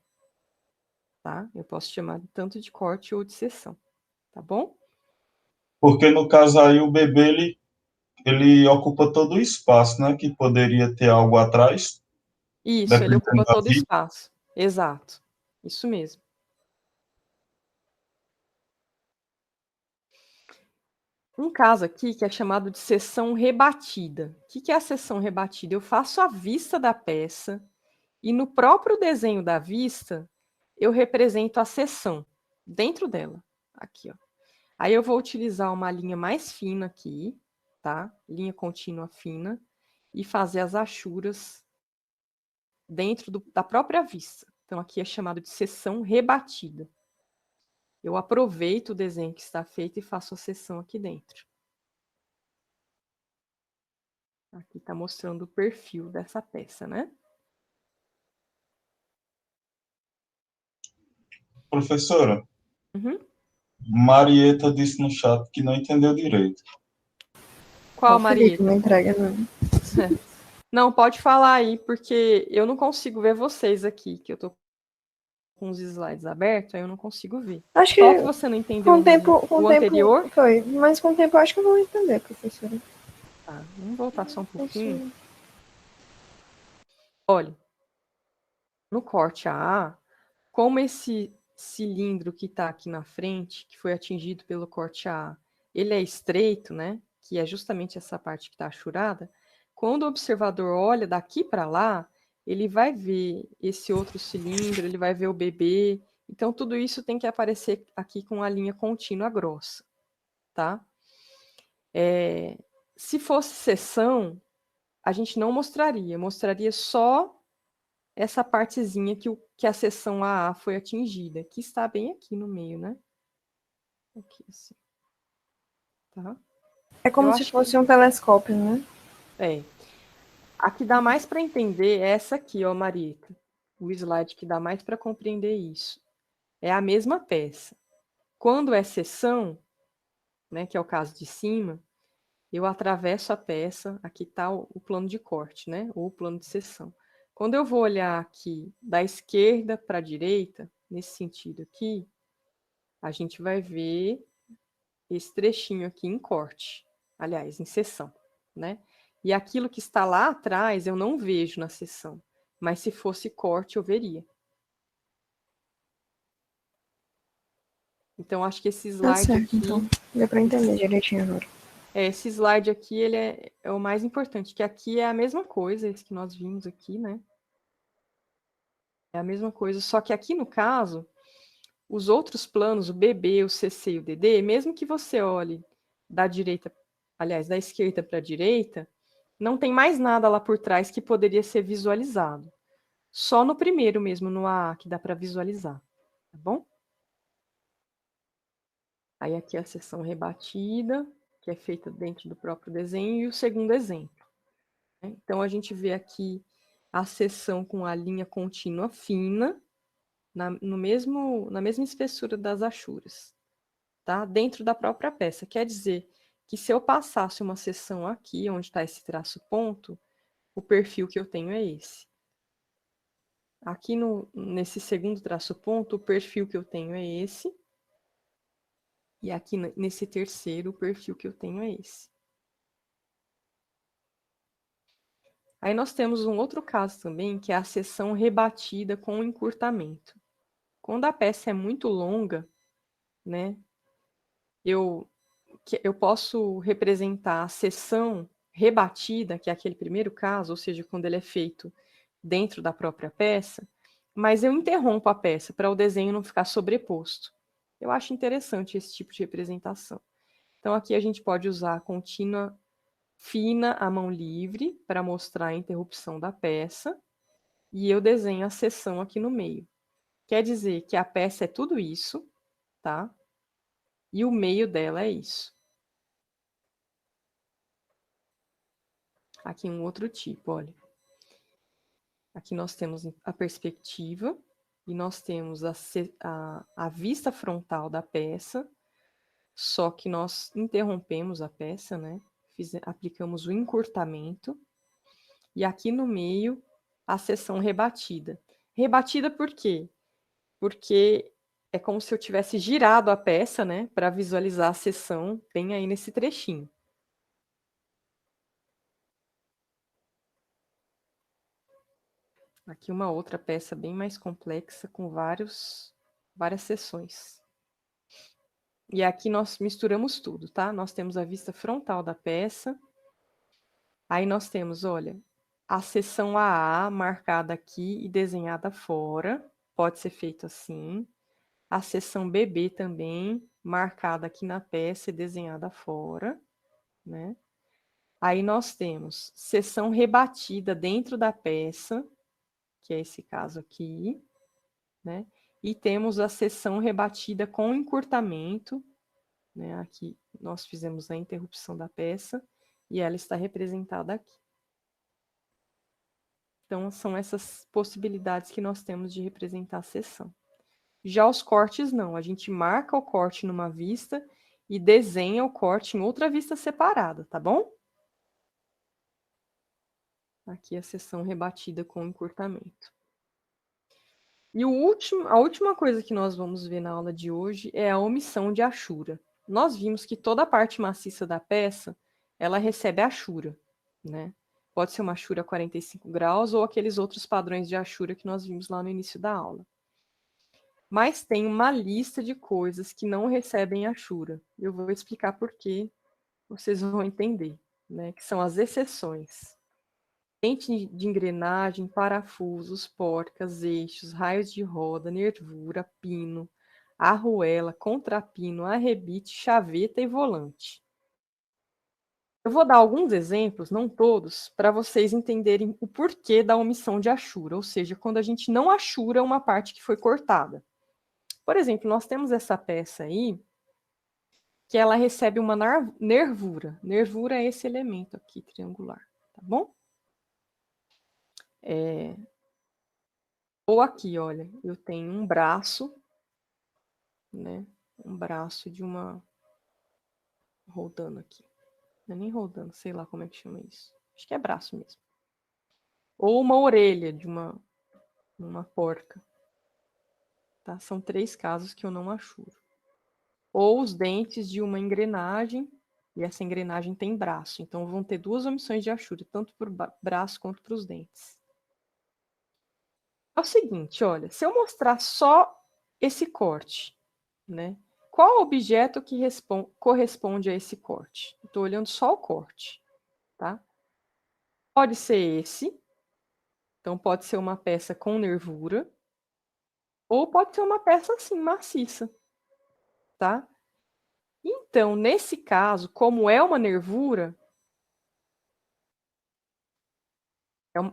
Speaker 1: tá? Eu posso chamar tanto de corte ou de seção, tá bom?
Speaker 3: Porque no caso aí o bebê ele ocupa todo o espaço, né? Que poderia ter algo atrás,
Speaker 1: Isso, ele
Speaker 3: dependendo
Speaker 1: ocupa
Speaker 3: da
Speaker 1: todo o
Speaker 3: vida.
Speaker 1: espaço. Exato. Isso mesmo. Um caso aqui que é chamado de seção rebatida. O que é a seção rebatida? Eu faço a vista da peça e no próprio desenho da vista eu represento a seção dentro dela. Aqui, ó. Aí eu vou utilizar uma linha mais fina aqui, tá? Linha contínua fina, e fazer as achuras dentro da própria vista. Então aqui é chamado de seção rebatida. Eu aproveito o desenho que está feito e faço a seção aqui dentro. Aqui está mostrando o perfil dessa peça, né?
Speaker 3: Professora,
Speaker 1: Uhum.
Speaker 3: Marieta disse no chat que não entendeu direito.
Speaker 1: Qual,
Speaker 2: O Felipe
Speaker 1: Marieta?
Speaker 2: não entrega, não.
Speaker 1: Não, pode falar aí, porque eu não consigo ver vocês aqui, que eu tô com os slides abertos, aí eu não consigo ver.
Speaker 2: Acho
Speaker 1: Qual que
Speaker 2: que
Speaker 1: você não entendeu
Speaker 2: com o tempo
Speaker 1: anterior?
Speaker 2: foi, mas com o tempo eu acho que eu vou entender, professora.
Speaker 1: Tá, vamos voltar só um pouquinho.
Speaker 2: Isso.
Speaker 1: Olha, no corte AA, como esse cilindro que está aqui na frente, que foi atingido pelo corte AA, ele é estreito, né? Que é justamente essa parte que está achurada. Quando o observador olha daqui para lá, ele vai ver esse outro cilindro, ele vai ver o bebê. Então, tudo isso tem que aparecer aqui com a linha contínua grossa, tá? Se fosse seção, a gente não mostraria só essa partezinha que a seção AA foi atingida, que está bem aqui no meio, né? Aqui, assim. Tá?
Speaker 2: É como
Speaker 1: Eu
Speaker 2: se
Speaker 1: acho que
Speaker 2: fosse um telescópio, né?
Speaker 1: é. A que dá mais para entender é essa aqui, ó, Marieta. O slide que dá mais para compreender isso. É a mesma peça. Quando é seção, né, que é o caso de cima, eu atravesso a peça, aqui está o plano de corte, né, ou o plano de seção. Quando eu vou olhar aqui da esquerda para a direita, nesse sentido aqui, a gente vai ver esse trechinho aqui em corte, aliás, em seção, né? E aquilo que está lá atrás eu não vejo na seção, mas se fosse corte eu veria. Então acho que esse
Speaker 2: Tá
Speaker 1: slide
Speaker 2: certo,
Speaker 1: aqui,
Speaker 2: então. Deu pra entender direitinho agora.
Speaker 1: esse slide aqui ele é o mais importante, que aqui é a mesma coisa, esse que nós vimos aqui, né? É a mesma coisa, só que aqui no caso, os outros planos, o BB, o CC e o DD, mesmo que você olhe da direita, aliás, da esquerda para a direita, não tem mais nada lá por trás que poderia ser visualizado. Só no primeiro mesmo, no AA, que dá para visualizar, tá bom? Aí aqui a seção rebatida, que é feita dentro do próprio desenho, e o segundo exemplo. Então, a gente vê aqui a seção com a linha contínua fina, na mesma espessura das achuras, tá? Dentro da própria peça. Quer dizer que se eu passasse uma seção aqui, onde está esse traço ponto, o perfil que eu tenho é esse. Aqui nesse segundo traço ponto, o perfil que eu tenho é esse. E aqui nesse terceiro, o perfil que eu tenho é esse. Aí nós temos um outro caso também, que é a seção rebatida com encurtamento. Quando a peça é muito longa, né, eu posso representar a seção rebatida, que é aquele primeiro caso, ou seja, quando ele é feito dentro da própria peça, mas eu interrompo a peça para o desenho não ficar sobreposto. Eu acho interessante esse tipo de representação. Então, aqui a gente pode usar a contínua fina à mão livre para mostrar a interrupção da peça, e eu desenho a seção aqui no meio. Quer dizer que a peça é tudo isso, tá? E o meio dela é isso. Aqui um outro tipo, olha. Aqui nós temos a perspectiva e nós temos a vista frontal da peça, só que nós interrompemos a peça, né? Aplicamos o encurtamento. E aqui no meio, a seção rebatida. Rebatida por quê? Porque é como se eu tivesse girado a peça, né? Para visualizar a seção bem aí nesse trechinho. Aqui uma outra peça bem mais complexa, com várias seções. E aqui nós misturamos tudo, tá? Nós temos a vista frontal da peça. Aí nós temos, olha, a seção AA marcada aqui e desenhada fora. Pode ser feito assim. A seção BB também, marcada aqui na peça e desenhada fora, né? Aí nós temos seção rebatida dentro da peça, que é esse caso aqui, né? E temos a seção rebatida com encurtamento, né? Aqui nós fizemos a interrupção da peça e ela está representada aqui. Então, são essas possibilidades que nós temos de representar a seção. Já os cortes, não. A gente marca o corte numa vista e desenha o corte em outra vista separada, tá bom? Aqui a seção rebatida com encurtamento. E a última coisa que nós vamos ver na aula de hoje é a omissão de achura. Nós vimos que toda a parte maciça da peça, ela recebe achura, né? Pode ser uma achura 45 graus ou aqueles outros padrões de achura que nós vimos lá no início da aula. Mas tem uma lista de coisas que não recebem achura. Eu vou explicar por quê, vocês vão entender, né? Que são as exceções. Pente de engrenagem, parafusos, porcas, eixos, raios de roda, nervura, pino, arruela, contrapino, arrebite, chaveta e volante. Eu vou dar alguns exemplos, não todos, para vocês entenderem o porquê da omissão de achura, ou seja, quando a gente não achura uma parte que foi cortada. Por exemplo, nós temos essa peça aí, que ela recebe uma nervura. Nervura é esse elemento aqui, triangular, tá bom? Ou aqui, olha, eu tenho um braço, né? Um braço de uma... rodando aqui. Não é nem rodando, sei lá como é que chama isso. Acho que é braço mesmo. Ou uma orelha de uma porca. Tá? São 3 casos que eu não achuro. Ou os dentes de uma engrenagem, e essa engrenagem tem braço. Então, vão ter 2 omissões de achura, tanto para o braço quanto para os dentes. É o seguinte, olha, se eu mostrar só esse corte, né? Qual objeto que corresponde a esse corte? Estou olhando só o corte, tá? Pode ser esse, então pode ser uma peça com nervura, ou pode ser uma peça assim, maciça, tá? Então, nesse caso, como é uma nervura,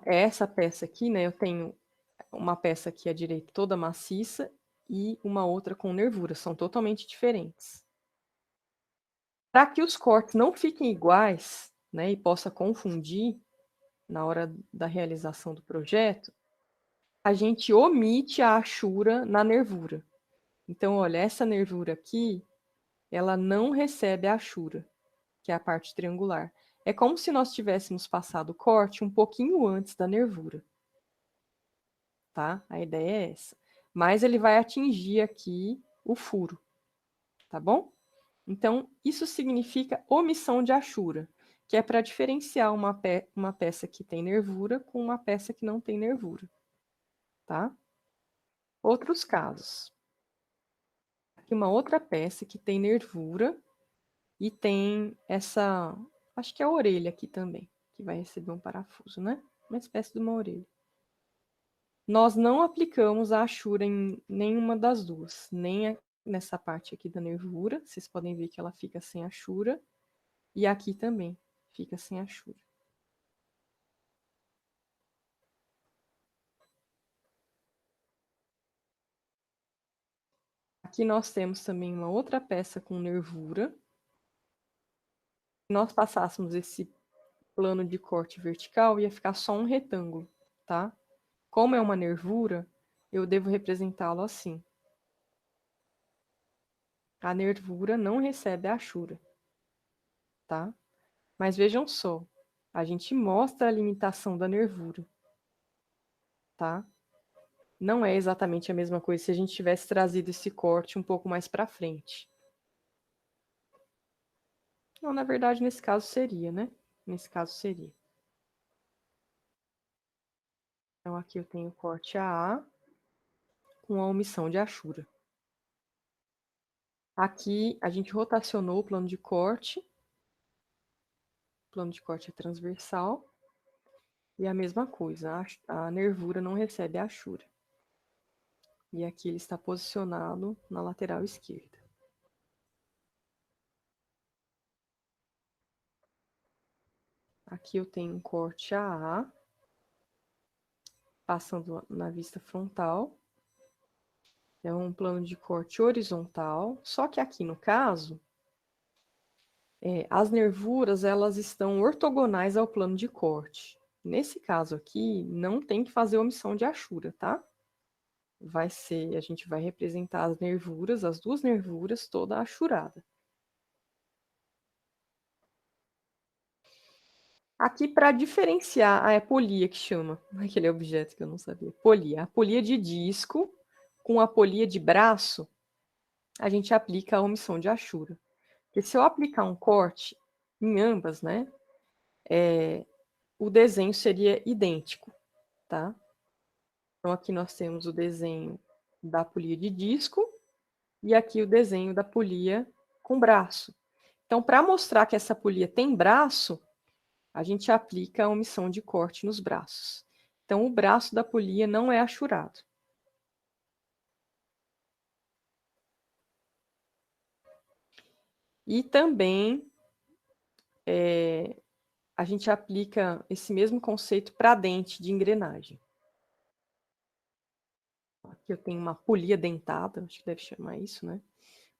Speaker 1: é essa peça aqui, né? Eu tenho uma peça aqui à direita toda maciça e uma outra com nervura, são totalmente diferentes. Para que os cortes não fiquem iguais, né, e possa confundir na hora da realização do projeto, a gente omite a achura na nervura. Então, olha, essa nervura aqui, ela não recebe a achura, que é a parte triangular. É como se nós tivéssemos passado o corte um pouquinho antes da nervura. Tá? A ideia é essa. Mas ele vai atingir aqui o furo, tá bom? Então, isso significa omissão de achura, que é para diferenciar uma peça que tem nervura com uma peça que não tem nervura, tá? Outros casos. Aqui uma outra peça que tem nervura e tem essa, acho que é a orelha aqui também, que vai receber um parafuso, né? Uma espécie de uma orelha. Nós não aplicamos a Ashura em nenhuma das duas, nem nessa parte aqui da nervura, vocês podem ver que ela fica sem Ashura, e aqui também fica sem Ashura. Aqui nós temos também uma outra peça com nervura. Se nós passássemos esse plano de corte vertical, ia ficar só um retângulo, tá? Como é uma nervura, eu devo representá-lo assim. A nervura não recebe a Ashura, tá? Mas vejam só, a gente mostra a limitação da nervura, tá? Não é exatamente a mesma coisa se a gente tivesse trazido esse corte um pouco mais para frente. Não, na verdade, nesse caso seria, né? Nesse caso seria. Então, aqui eu tenho o corte AA com a omissão de Ashura. Aqui, a gente rotacionou o plano de corte. O plano de corte é transversal. E a mesma coisa, a nervura não recebe a Ashura. E aqui ele está posicionado na lateral esquerda. Aqui eu tenho um corte AA, passando na vista frontal. É um plano de corte horizontal, só que aqui no caso, as nervuras elas estão ortogonais ao plano de corte. Nesse caso aqui, não tem que fazer omissão de Ashura, tá? A gente vai representar as nervuras, as duas nervuras, toda ashurada. Aqui, para diferenciar, é polia que chama, aquele objeto que eu não sabia. Polia. A polia de disco com a polia de braço, a gente aplica a omissão de Ashura. Porque se eu aplicar um corte em ambas, né, o desenho seria idêntico, tá? Então, aqui nós temos o desenho da polia de disco e aqui o desenho da polia com braço. Então, para mostrar que essa polia tem braço, a gente aplica a omissão de corte nos braços. Então, o braço da polia não é achurado. E também a gente aplica esse mesmo conceito para dente de engrenagem. Aqui eu tenho uma polia dentada, acho que deve chamar isso, né?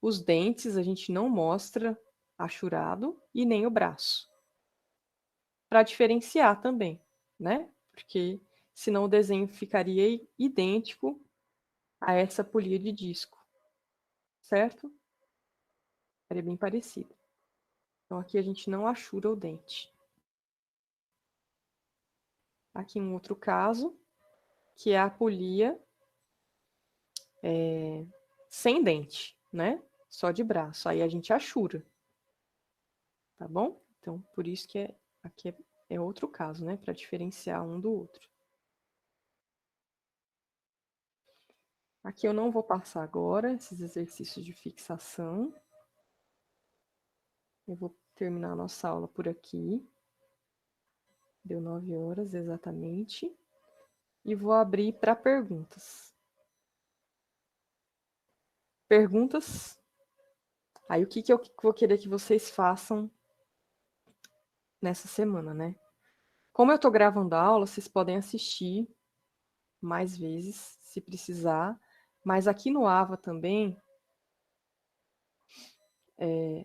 Speaker 1: Os dentes a gente não mostra achurado e nem o braço. Para diferenciar também, né? Porque senão o desenho ficaria idêntico a essa polia de disco, certo? Ficaria bem parecido. Então aqui a gente não achura o dente. Aqui um outro caso, que é a polia sem dente, né? Só de braço. Aí a gente achura. Tá bom? Então, por isso que aqui é outro caso, né? Para diferenciar um do outro. Aqui eu não vou passar agora esses exercícios de fixação. Eu vou terminar a nossa aula por aqui. Deu 9 horas exatamente. E vou abrir para perguntas. Perguntas? Aí o que eu vou querer que vocês façam nessa semana, né? Como eu estou gravando a aula, vocês podem assistir mais vezes, se precisar. Mas aqui no AVA também,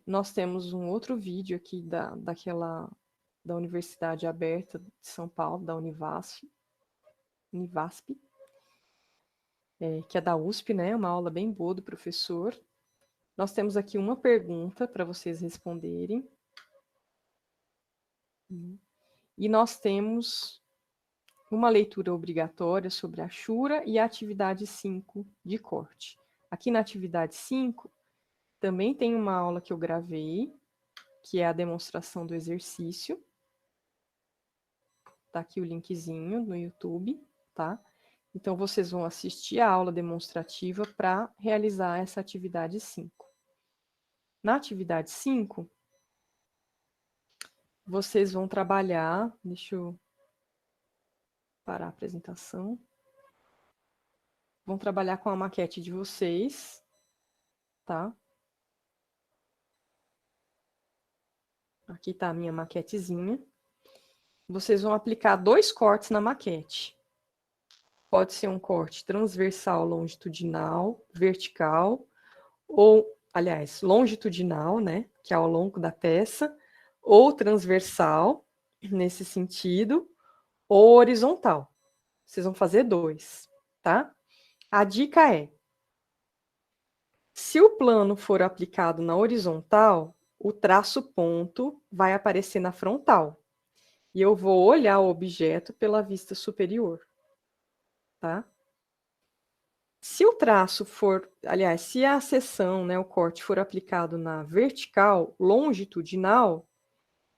Speaker 1: nós temos um outro vídeo aqui da Universidade Aberta de São Paulo, da Univasp, que é da USP, né? Uma aula bem boa do professor. Nós temos aqui uma pergunta para vocês responderem. E nós temos uma leitura obrigatória sobre a Ashura e a atividade 5 de corte. Aqui na atividade 5, também tem uma aula que eu gravei, que é a demonstração do exercício. Tá aqui o linkzinho no YouTube, tá? Então, vocês vão assistir a aula demonstrativa para realizar essa atividade 5. Na atividade 5, vocês vão trabalhar... Deixa eu parar a apresentação. vão trabalhar com a maquete de vocês, tá? Aqui tá a minha maquetezinha. Vocês vão aplicar 2 cortes na maquete. Pode ser um corte transversal, longitudinal, vertical, ou, aliás, longitudinal, né, que é ao longo da peça, ou transversal, nesse sentido, ou horizontal. Vocês vão fazer 2, tá? A dica é, se o plano for aplicado na horizontal, o traço ponto vai aparecer na frontal. E eu vou olhar o objeto pela vista superior, tá? Se o traço for, aliás, se a seção, né, o corte for aplicado na vertical, longitudinal,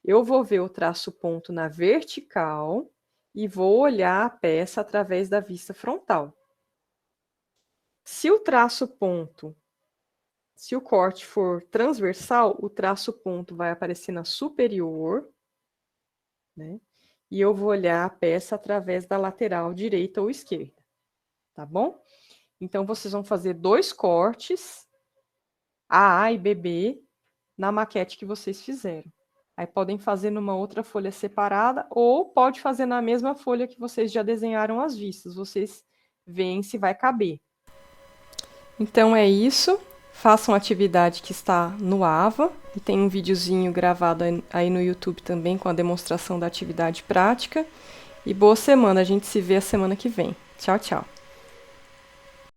Speaker 1: eu vou ver o traço ponto na vertical e vou olhar a peça através da vista frontal. Se o traço ponto, se o corte for transversal, o traço ponto vai aparecer na superior, né? E eu vou olhar a peça através da lateral direita ou esquerda, tá bom? Então, vocês vão fazer 2 cortes, AA e BB, na maquete que vocês fizeram. Aí podem fazer numa outra folha separada, ou pode fazer na mesma folha que vocês já desenharam as vistas. Vocês veem se vai caber. Então, é isso. Façam a atividade que está no AVA. E tem um videozinho gravado aí no YouTube também com a demonstração da atividade prática. E boa semana. A gente se vê a semana que vem. Tchau, tchau.